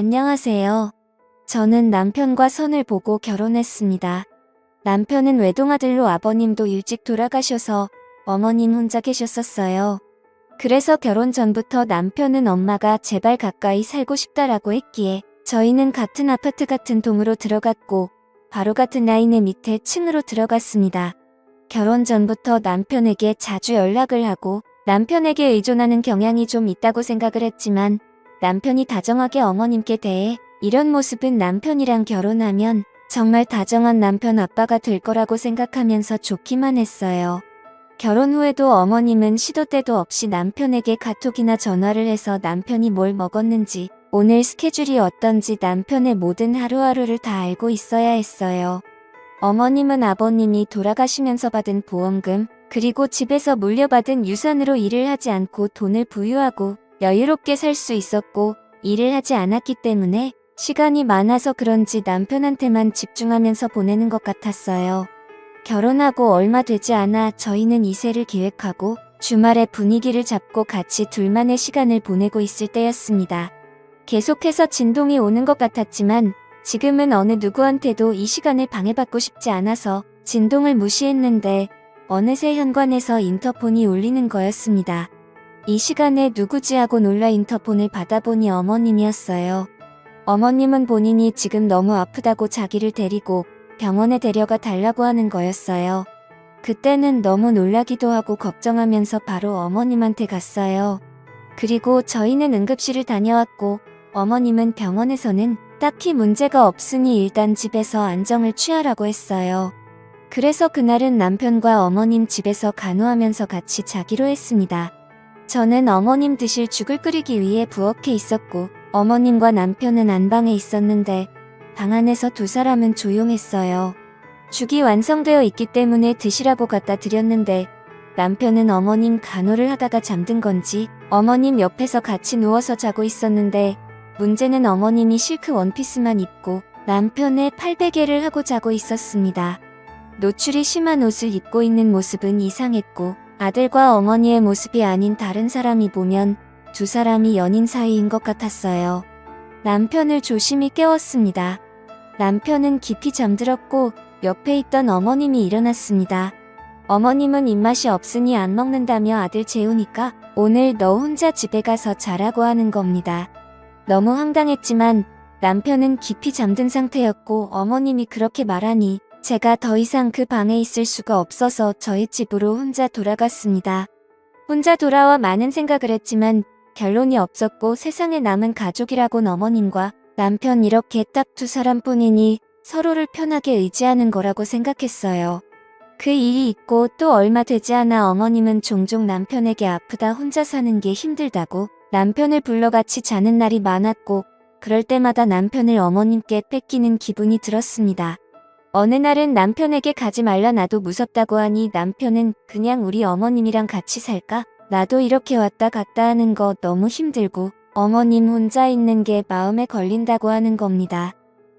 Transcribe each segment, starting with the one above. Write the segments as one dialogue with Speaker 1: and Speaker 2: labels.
Speaker 1: 안녕하세요. 저는 남편과 선을 보고 결혼했습니다. 남편은 외동아들로 아버님도 일찍 돌아가셔서 어머님 혼자 계셨었어요. 그래서 결혼 전부터 남편은 엄마가 제발 가까이 살고 싶다라고 했기에 저희는 같은 아파트 같은 동으로 들어갔고 바로 같은 라인의 밑에 층으로 들어갔습니다. 결혼 전부터 남편에게 자주 연락을 하고 남편에게 의존하는 경향이 좀 있다고 생각을 했지만 남편이 다정하게 어머님께 대해 이런 모습은 남편이랑 결혼하면 정말 다정한 남편 아빠가 될 거라고 생각하면서 좋기만 했어요. 결혼 후에도 어머님은 시도 때도 없이 남편에게 카톡이나 전화를 해서 남편이 뭘 먹었는지, 오늘 스케줄이 어떤지 남편의 모든 하루하루를 다 알고 있어야 했어요. 어머님은 아버님이 돌아가시면서 받은 보험금, 그리고 집에서 물려받은 유산으로 일을 하지 않고 돈을 부유하고 여유롭게 살 수 있었고, 일을 하지 않았기 때문에 시간이 많아서 그런지 남편한테만 집중하면서 보내는 것 같았어요. 결혼하고 얼마 되지 않아 저희는 이세를 계획하고 주말에 분위기를 잡고 같이 둘만의 시간을 보내고 있을 때였습니다. 계속해서 진동이 오는 것 같았지만 지금은 어느 누구한테도 이 시간을 방해받고 싶지 않아서 진동을 무시했는데 어느새 현관에서 인터폰이 울리는 거였습니다. 이 시간에 누구지 하고 놀라 인터폰을 받아보니 어머님이었어요. 어머님은 본인이 지금 너무 아프다고 자기를 데리고 병원에 데려가 달라고 하는 거였어요. 그때는 너무 놀라기도 하고 걱정하면서 바로 어머님한테 갔어요. 그리고 저희는 응급실을 다녀왔고 어머님은 병원에서는 딱히 문제가 없으니 일단 집에서 안정을 취하라고 했어요. 그래서 그날은 남편과 어머님 집에서 간호하면서 같이 자기로 했습니다. 저는 어머님 드실 죽을 끓이기 위해 부엌에 있었고 어머님과 남편은 안방에 있었는데 방 안에서 두 사람은 조용했어요. 죽이 완성되어 있기 때문에 드시라고 갖다 드렸는데 남편은 어머님 간호를 하다가 잠든 건지 어머님 옆에서 같이 누워서 자고 있었는데 문제는 어머님이 실크 원피스만 입고 남편의 팔베개를 하고 자고 있었습니다. 노출이 심한 옷을 입고 있는 모습은 이상했고 아들과 어머니의 모습이 아닌 다른 사람이 보면 두 사람이 연인 사이인 것 같았어요. 남편을 조심히 깨웠습니다. 남편은 깊이 잠들었고 옆에 있던 어머님이 일어났습니다. 어머님은 입맛이 없으니 안 먹는다며 아들 재우니까 오늘 너 혼자 집에 가서 자라고 하는 겁니다. 너무 황당했지만 남편은 깊이 잠든 상태였고 어머님이 그렇게 말하니 제가 더 이상 그 방에 있을 수가 없어서 저희 집으로 혼자 돌아갔습니다. 혼자 돌아와 많은 생각을 했지만 결론이 없었고 세상에 남은 가족이라곤 어머님과 남편 이렇게 딱 두 사람뿐이니 서로를 편하게 의지하는 거라고 생각했어요. 그 일이 있고 또 얼마 되지 않아 어머님은 종종 남편에게 아프다 혼자 사는 게 힘들다고 남편을 불러 같이 자는 날이 많았고 그럴 때마다 남편을 어머님께 뺏기는 기분이 들었습니다. 어느 날은 남편에게 가지 말라 나도 무섭다고 하니 남편은 그냥 우리 어머님이랑 같이 살까? 나도 이렇게 왔다 갔다 하는 거 너무 힘들고 어머님 혼자 있는 게 마음에 걸린다고 하는 겁니다.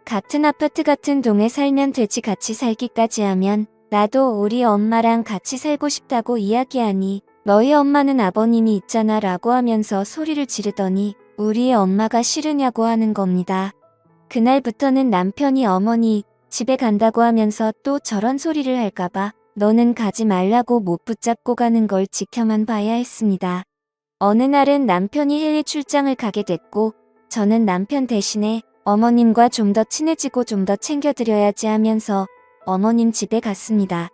Speaker 1: 같은 아파트 같은 동에 살면 되지 같이 살기까지 하면 나도 우리 엄마랑 같이 살고 싶다고 이야기하니 너희 엄마는 아버님이 있잖아 라고 하면서 소리를 지르더니 우리 엄마가 싫으냐고 하는 겁니다. 그날부터는 남편이 어머니 집에 간다고 하면서 또 저런 소리를 할까봐 너는 가지 말라고 못 붙잡고 가는 걸 지켜만 봐야 했습니다. 어느 날은 남편이 해외 출장을 가게 됐고 저는 남편 대신에 어머님과 좀 더 친해지고 좀 더 챙겨드려야지 하면서 어머님 집에 갔습니다.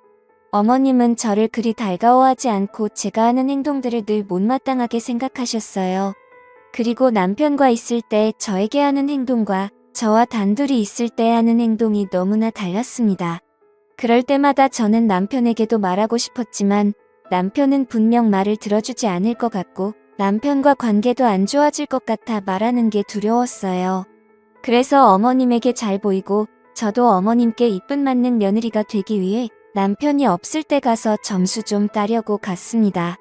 Speaker 1: 어머님은 저를 그리 달가워하지 않고 제가 하는 행동들을 늘 못마땅하게 생각하셨어요. 그리고 남편과 있을 때 저에게 하는 행동과 저와 단둘이 있을 때 하는 행동이 너무나 달랐습니다. 그럴 때마다 저는 남편에게도 말하고 싶었지만 남편은 분명 말을 들어주지 않을 것 같고 남편과 관계도 안 좋아질 것 같아 말하는 게 두려웠어요. 그래서 어머님에게 잘 보이고 저도 어머님께 이쁨 맞는 며느리가 되기 위해 남편이 없을 때 가서 점수 좀 따려고 갔습니다.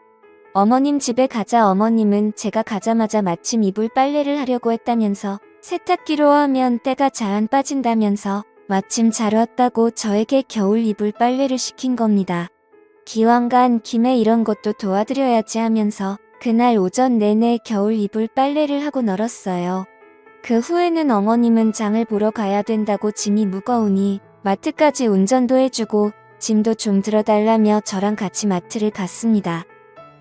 Speaker 1: 어머님 집에 가자 어머님은 제가 가자마자 마침 이불 빨래를 하려고 했다면서 세탁기로 하면 때가 잘 안 빠진다면서 마침 잘 왔다고 저에게 겨울 이불 빨래를 시킨 겁니다. 기왕 간 김에 이런 것도 도와드려야지 하면서 그날 오전 내내 겨울 이불 빨래를 하고 널었어요. 그 후에는 어머님은 장을 보러 가야 된다고 짐이 무거우니 마트까지 운전도 해주고 짐도 좀 들어달라며 저랑 같이 마트를 갔습니다.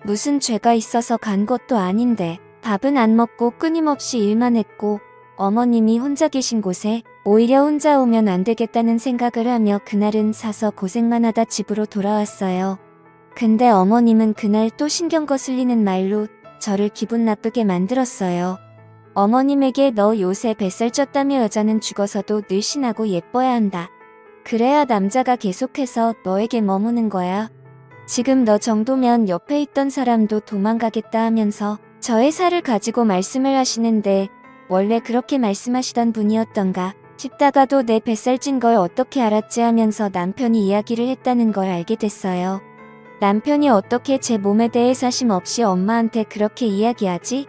Speaker 1: 무슨 죄가 있어서 간 것도 아닌데 밥은 안 먹고 끊임없이 일만 했고 어머님이 혼자 계신 곳에 오히려 혼자 오면 안 되겠다는 생각을 하며 그날은 사서 고생만 하다 집으로 돌아왔어요. 근데 어머님은 그날 또 신경 거슬리는 말로 저를 기분 나쁘게 만들었어요. 어머님에게 너 요새 뱃살 쪘다며 여자는 죽어서도 늘씬하고 예뻐야 한다. 그래야 남자가 계속해서 너에게 머무는 거야. 지금 너 정도면 옆에 있던 사람도 도망가겠다 하면서 저의 살을 가지고 말씀을 하시는데 원래 그렇게 말씀하시던 분이었던가 싶다가도 내 뱃살 찐 걸 어떻게 알았지 하면서 남편이 이야기를 했다는 걸 알게 됐어요. 남편이 어떻게 제 몸에 대해 사심 없이 엄마한테 그렇게 이야기하지?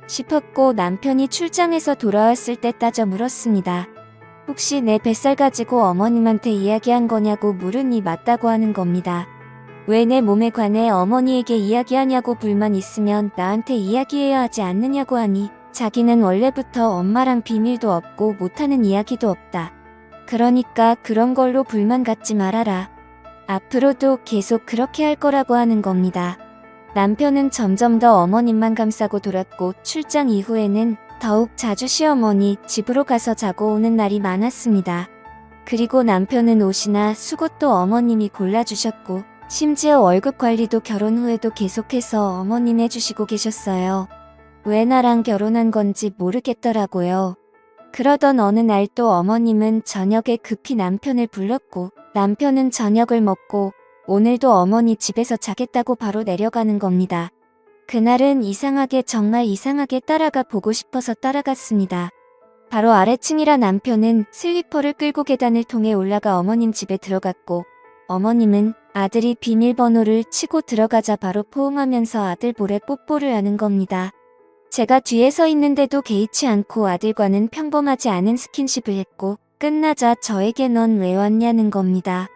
Speaker 1: 싶었고 남편이 출장에서 돌아왔을 때 따져 물었습니다. 혹시 내 뱃살 가지고 어머님한테 이야기한 거냐고 물으니 맞다고 하는 겁니다. 왜 내 몸에 관해 어머니에게 이야기하냐고 불만 있으면 나한테 이야기해야 하지 않느냐고 하니 자기는 원래부터 엄마랑 비밀도 없고 못하는 이야기도 없다. 그러니까 그런 걸로 불만 갖지 말아라. 앞으로도 계속 그렇게 할 거라고 하는 겁니다. 남편은 점점 더 어머님만 감싸고 돌았고 출장 이후에는 더욱 자주 시어머니 집으로 가서 자고 오는 날이 많았습니다. 그리고 남편은 옷이나 속옷도 어머님이 골라주셨고 심지어 월급 관리도 결혼 후에도 계속해서 어머님 해주시고 계셨어요. 왜 나랑 결혼한 건지 모르겠더라고요. 그러던 어느 날 또 어머님은 저녁에 급히 남편을 불렀고 남편은 저녁을 먹고 오늘도 어머니 집에서 자겠다고 바로 내려가는 겁니다. 그날은 정말 이상하게 따라가 보고 싶어서 따라갔습니다. 바로 아래층이라 남편은 슬리퍼를 끌고 계단을 통해 올라가 어머님 집에 들어갔고 어머님은 아들이 비밀번호를 치고 들어가자 바로 포옹하면서 아들 볼에 뽀뽀를 하는 겁니다. 제가 뒤에 서 있는데도 개의치 않고 아들과는 평범하지 않은 스킨십을 했고 끝나자 저에게 넌 왜 왔냐는 겁니다.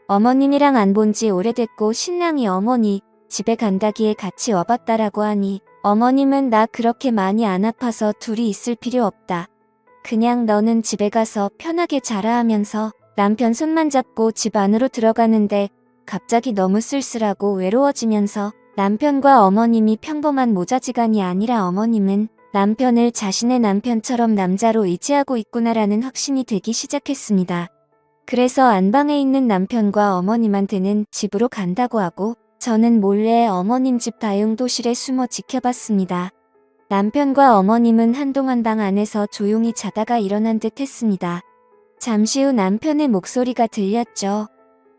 Speaker 1: 어머님이랑 안 본 지 오래됐고 신랑이 어머니 집에 간다기에 같이 와봤다라고 하니 어머님은 나 그렇게 많이 안 아파서 둘이 있을 필요 없다. 그냥 너는 집에 가서 편하게 자라 하면서 남편 손만 잡고 집 안으로 들어가는데 갑자기 너무 쓸쓸하고 외로워지면서 남편과 어머님이 평범한 모자지간이 아니라 어머님은 남편을 자신의 남편처럼 남자로 의지하고 있구나라는 확신이 되기 시작했습니다. 그래서 안방에 있는 남편과 어머님한테는 집으로 간다고 하고 저는 몰래 어머님 집 다용도실에 숨어 지켜봤습니다. 남편과 어머님은 한동안 방 안에서 조용히 자다가 일어난 듯 했습니다. 잠시 후 남편의 목소리가 들렸죠.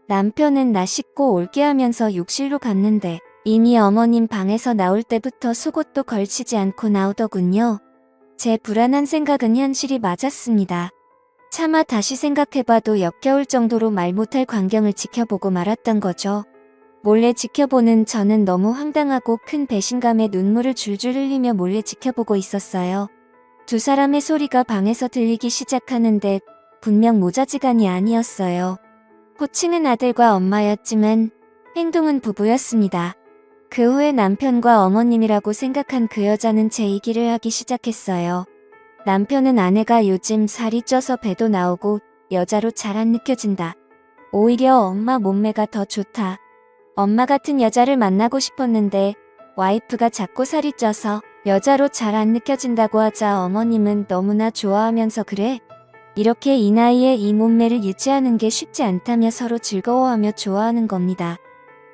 Speaker 1: 남편은 나 씻고 올게 하면서 욕실로 갔는데 이미 어머님 방에서 나올 때부터 속옷도 걸치지 않고 나오더군요. 제 불안한 생각은 현실이 맞았습니다. 차마 다시 생각해봐도 역겨울 정도로 말 못할 광경을 지켜보고 말았던 거죠. 몰래 지켜보는 저는 너무 황당하고 큰 배신감에 눈물을 줄줄 흘리며 몰래 지켜보고 있었어요. 두 사람의 소리가 방에서 들리기 시작하는데 분명 모자지간이 아니었어요. 호칭은 아들과 엄마였지만 행동은 부부였습니다. 그 후에 남편과 어머님이라고 생각한 그 여자는 제 얘기를 하기 시작했어요. 남편은 아내가 요즘 살이 쪄서 배도 나오고 여자로 잘 안 느껴진다. 오히려 엄마 몸매가 더 좋다. 엄마 같은 여자를 만나고 싶었는데 와이프가 자꾸 살이 쪄서 여자로 잘 안 느껴진다고 하자 어머님은 너무나 좋아하면서 그래? 이렇게 이 나이에 이 몸매를 유지하는 게 쉽지 않다며 서로 즐거워하며 좋아하는 겁니다.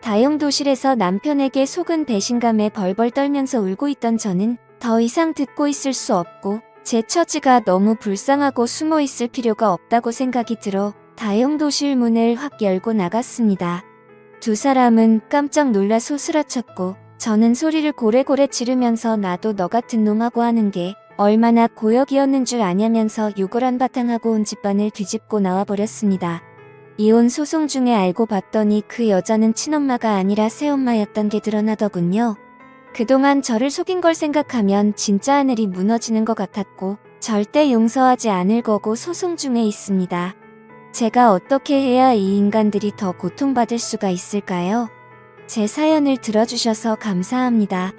Speaker 1: 다용도실에서 남편에게 속은 배신감에 벌벌 떨면서 울고 있던 저는 더 이상 듣고 있을 수 없고 제 처지가 너무 불쌍하고 숨어 있을 필요가 없다고 생각이 들어 다용도실 문을 확 열고 나갔습니다. 두 사람은 깜짝 놀라 소스라쳤고 저는 소리를 고래고래 지르면서 나도 너 같은 놈하고 하는 게 얼마나 고역이었는 줄 아냐면서 욕을 한바탕 하고 온 집안을 뒤집고 나와버렸습니다. 이혼 소송 중에 알고 봤더니 그 여자는 친엄마가 아니라 새엄마였던 게 드러나더군요. 그동안 저를 속인 걸 생각하면 진짜 하늘이 무너지는 것 같았고 절대 용서하지 않을 거고 소송 중에 있습니다. 제가 어떻게 해야 이 인간들이 더 고통받을 수가 있을까요? 제 사연을 들어주셔서 감사합니다.